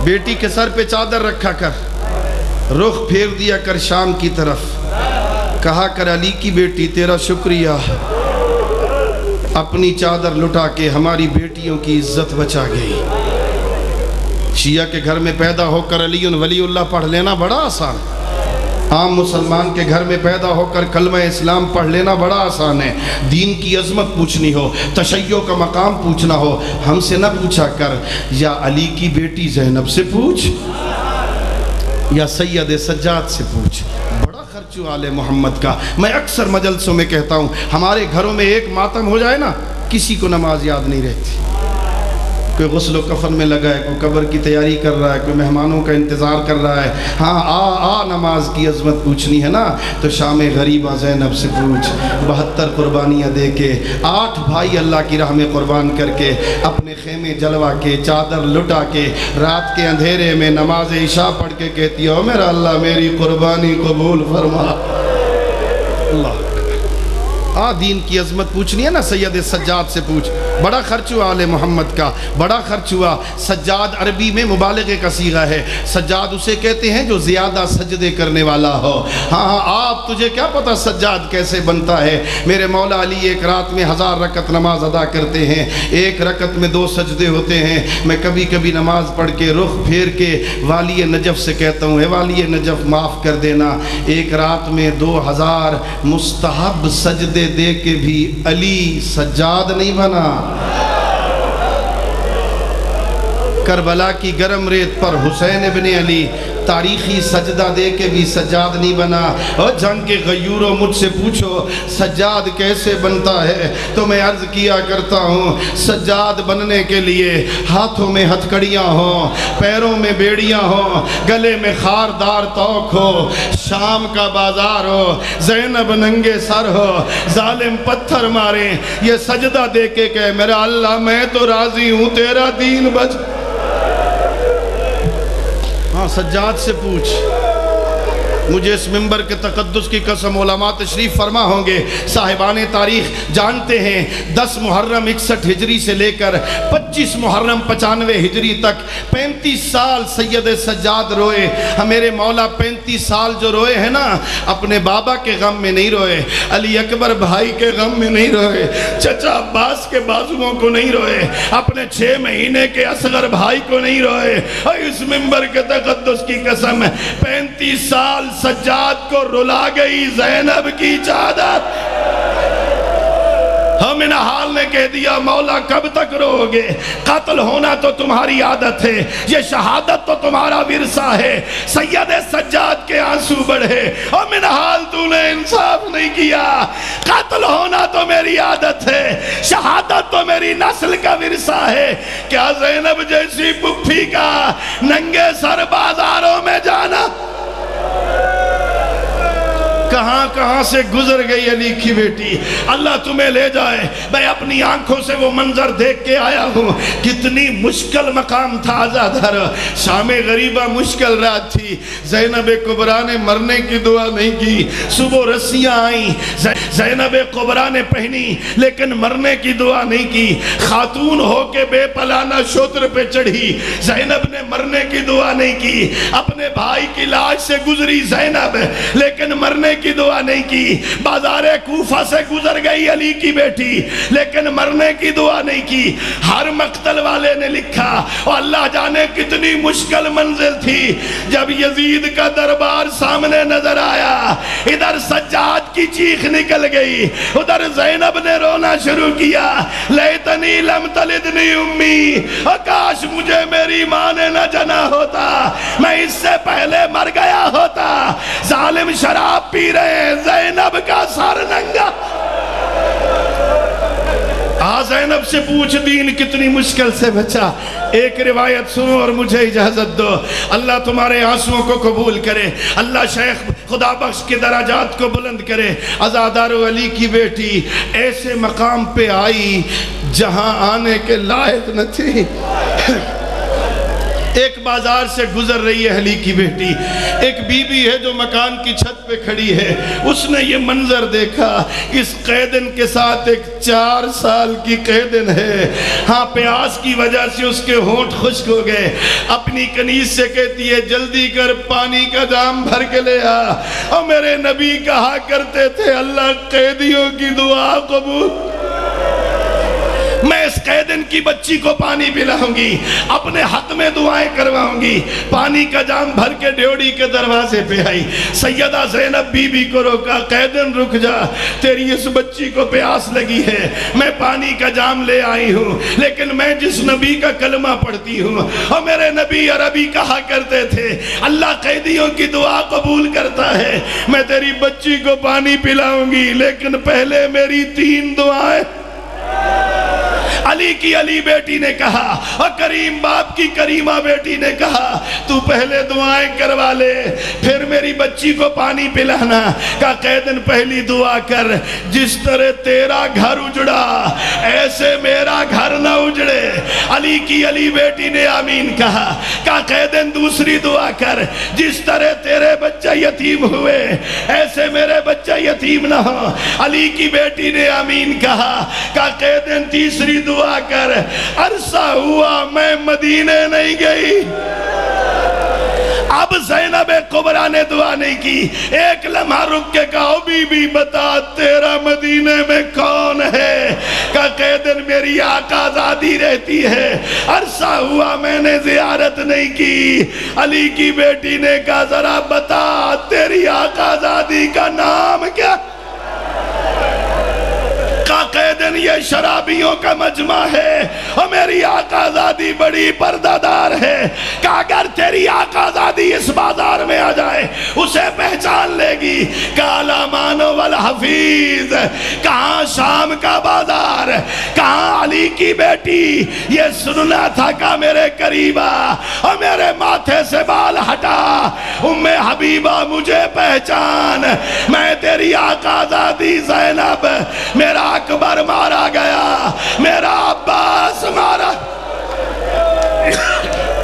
بیٹی کے سر پہ چادر رکھا کر، رخ پھیر دیا کر شام کی طرف، کہا کر علی کی بیٹی تیرا شکریہ، اپنی چادر لٹا کے ہماری بیٹیوں کی عزت بچا گئی۔ شیعہ کے گھر میں پیدا ہو کر علی ولی اللہ پڑھ لینا بڑا آسان، عام مسلمان کے گھر میں پیدا ہو کر کلمہ اسلام پڑھ لینا بڑا آسان ہے۔ دین کی عظمت پوچھنی ہو، تشیع کا مقام پوچھنا ہو، ہم سے نہ پوچھا کر، یا علی کی بیٹی زینب سے پوچھ یا سید سجاد سے پوچھ۔ بڑا خرچو آل محمد کا۔ میں اکثر مجلسوں میں کہتا ہوں، ہمارے گھروں میں ایک ماتم ہو جائے نا، کسی کو نماز یاد نہیں رہتی۔ کوئی غسل و کفن میں لگا ہے، کوئی قبر کی تیاری کر رہا ہے، کوئی مہمانوں کا انتظار کر رہا ہے، ہاں نماز کی عظمت پوچھنی ہے نا تو شام غریبہ زینب سے پوچھ۔ 72 قربانیاں دے کے، 8 بھائی اللہ کی راہ میں قربان کر کے، اپنے خیمے جلوا کے، چادر لٹا کے، رات کے اندھیرے میں نماز عشاء پڑھ کے کہتی ہو میرا اللہ میری قربانی قبول فرما۔ اللہ دین کی عظمت پوچھنی ہے نا، سید سجاد سے پوچھ۔ بڑا خرچ ہوا آل محمد کا، بڑا خرچ ہوا۔ سجاد عربی میں مبالغے کا صیغہ ہے، سجاد اسے کہتے ہیں جو زیادہ سجدے کرنے والا ہو۔ ہاں آپ تجھے کیا پتا سجاد کیسے بنتا ہے؟ میرے مولا علی ایک رات میں 1000 رکعت نماز ادا کرتے ہیں، ایک رکعت میں 2 سجدے ہوتے ہیں۔ میں کبھی کبھی نماز پڑھ کے رخ پھیر کے والی نجف سے کہتا ہوں، اے والی نجف معاف کر دینا، ایک رات میں 2000 مستحب سجدے دے کے بھی علی سجاد نہیں بنا۔ کربلا کی گرم ریت پر حسین ابن علی تاریخی سجدہ دے کے بھی سجاد نہیں بنا۔ اور جنگ کے غیوروں مجھ سے پوچھو سجاد کیسے بنتا ہے تو میں عرض کیا کرتا ہوں، سجاد بننے کے لیے ہاتھوں میں ہتھکڑیاں ہوں، پیروں میں بیڑیاں ہوں، گلے میں خاردار توق ہو، شام کا بازار ہو، زینب ننگے سر ہو، ظالم پتھر مارے، یہ سجدہ دے کے کہ میرا اللہ میں تو راضی ہوں تیرا دین بچ۔ سجاد سے پوچھ۔ مجھے اس منبر کے تقدس کی قسم، علماء تشریف فرما ہوں گے، صاحبان تاریخ جانتے ہیں 10 محرم 61 ہجری سے لے کر 25 محرم 95 ہجری تک 35 سال سید سجاد روئے۔ میرے مولا 35 سال جو روئے ہیں نا، اپنے بابا کے غم میں نہیں روئے، علی اکبر بھائی کے غم میں نہیں روئے، چچا عباس کے بازوؤں کو نہیں روئے، اپنے 6 مہینے کے اصغر بھائی کو نہیں روئے۔ اور اس منبر کے تقدس کی قسم 35 سال سجاد کو رلا گئی زینب کی چادر۔ ہم ان حال نے کہہ دیا مولا کب تک رو گے؟ قتل ہونا تو تمہاری عادت ہے، یہ شہادت تو تمہارا ورثہ ہے، سید سجاد کے آنسو بڑھے، ہم ان حال تو نے انصاف نہیں کیا۔ قتل ہونا تو میری عادت ہے، شہادت تو میری نسل کا ورثہ ہے، کیا زینب جیسی پپھی کا ننگے سر بازاروں میں جانا؟ کہاں کہاں سے گزر گئی علی کی بیٹی، اللہ تمہیں لے جائے۔ میں اپنی آنکھوں سے وہ منظر دیکھ کے آیا ہوں، کتنی مشکل مقام تھا عزادار، شام غریبہ مشکل رات تھی، زینب کبریٰ نے مرنے کی دعا نہیں کی، صبح رسیاں آئیں، زینب کبریٰ نے پہنی لیکن مرنے کی دعا نہیں کی، خاتون ہو کے بے پلانہ شتر پہ چڑھی، زینب نے مرنے کی دعا نہیں کی، اپنے بھائی کی لاش سے گزری زینب لیکن مرنے کی دعا نہیں کی، بازار کوفہ سے گزر گئی علی کی بیٹی لیکن مرنے کی دعا نہیں کی۔ ہر مقتل والے نے لکھا، اور اللہ جانے کتنی مشکل منزل تھی، جب یزید کا دربار سامنے نظر آیا، ادھر سجاد کی چیخ نکل گئی، ادھر زینب نے رونا شروع کیا، لیتنی لم تلدنی امی، کاش مجھے میری ماں نے نہ جنا ہوتا، میں اس سے پہلے مر گیا ہوتا۔ ظالم شراب پی رہے ہیں، زینب کا سر ننگا۔ زینب سے پوچھ دین کتنی مشکل سے بچا۔ ایک روایت سنو اور مجھے اجازت دو، اللہ تمہارے آنسوؤں کو قبول کرے، اللہ شیخ خدا بخش کے درجات کو بلند کرے۔ عزادار علی کی بیٹی ایسے مقام پہ آئی جہاں آنے کے لائق نہ تھی، ایک بازار سے گزر رہی ہے علی کی بیٹی، ایک بی بی ہے جو مکان کی چھت پہ کھڑی ہے، اس نے یہ منظر دیکھا، اس قیدن کے ساتھ ایک 4 سال کی قیدن ہے، ہاں پیاس کی وجہ سے اس کے ہونٹ خشک ہو گئے، اپنی کنیز سے کہتی ہے جلدی کر پانی کا جام بھر کے لے آ۔ اور میرے نبی کہا کرتے تھے اللہ قیدیوں کی دعا قبول، میں اس قیدن کی بچی کو پانی پلاؤں گی، اپنے حق میں دعائیں کرواؤں گی۔ پانی کا جام بھر کے ڈیوڑی کے دروازے پہ آئی، سیدہ زینب بی بی کو روکا، قیدن رک جا، تیری اس بچی کو پیاس لگی ہے، میں پانی کا جام لے آئی ہوں، لیکن میں جس نبی کا کلمہ پڑھتی ہوں، اور میرے نبی عربی کہا کرتے تھے اللہ قیدیوں کی دعا قبول کرتا ہے، میں تیری بچی کو پانی پلاؤں گی، لیکن پہلے میری 3 دعائیں۔ علی کی علی بیٹی نے کہا اور کریم باپ کی کریمہ بیٹی نے کہا تو پہلے دعائیں کروا لے پھر میری بچی کو پانی پلانا۔ کہا قیدن پہلی دعا کر جس طرح تیرا گھر اجڑا ایسے میرا گھر نہ اجڑے۔ علی کی علی بیٹی نے آمین کہا۔ کہا قیدن دوسری دعا کر جس طرح تیرے بچہ یتیم ہوئے ایسے میرے بچہ یتیم نہ ہو۔ علی کی بیٹی نے آمین کہا۔ کہا قیدن تیسری دعا کر عرصہ ہوا میں مدینے نہیں گئی۔ اب زینب کبریٰ نے دعا نہیں کی، ایک لمحہ رک کے کہا بی بی بتا تیرا مدینے میں کون ہے؟ کہا قیدن میری آقا زادی رہتی ہے، عرصہ ہوا میں نے زیارت نہیں کی۔ علی کی بیٹی نے کہا ذرا بتا تیری آقا زادی کا نام کیا؟ کہا قیدن یہ شرابیوں کا مجمع ہے اور میری آقا زادی بڑی پردہ دار ہے۔ کہا اگر تیری آقا زادی اس بازار میں آ جائے اسے پہچان لے گی۔ کہا الامان والحفیظ، کہاں شام کا بازار، کہاں علی کی بیٹی، یہ سننا تھا کہ میرے قریبا اور میرے ماتھے سے بال ہٹا، ام حبیبہ مجھے پہچان، میں تیری آقا زادی زینب، میرا اکبر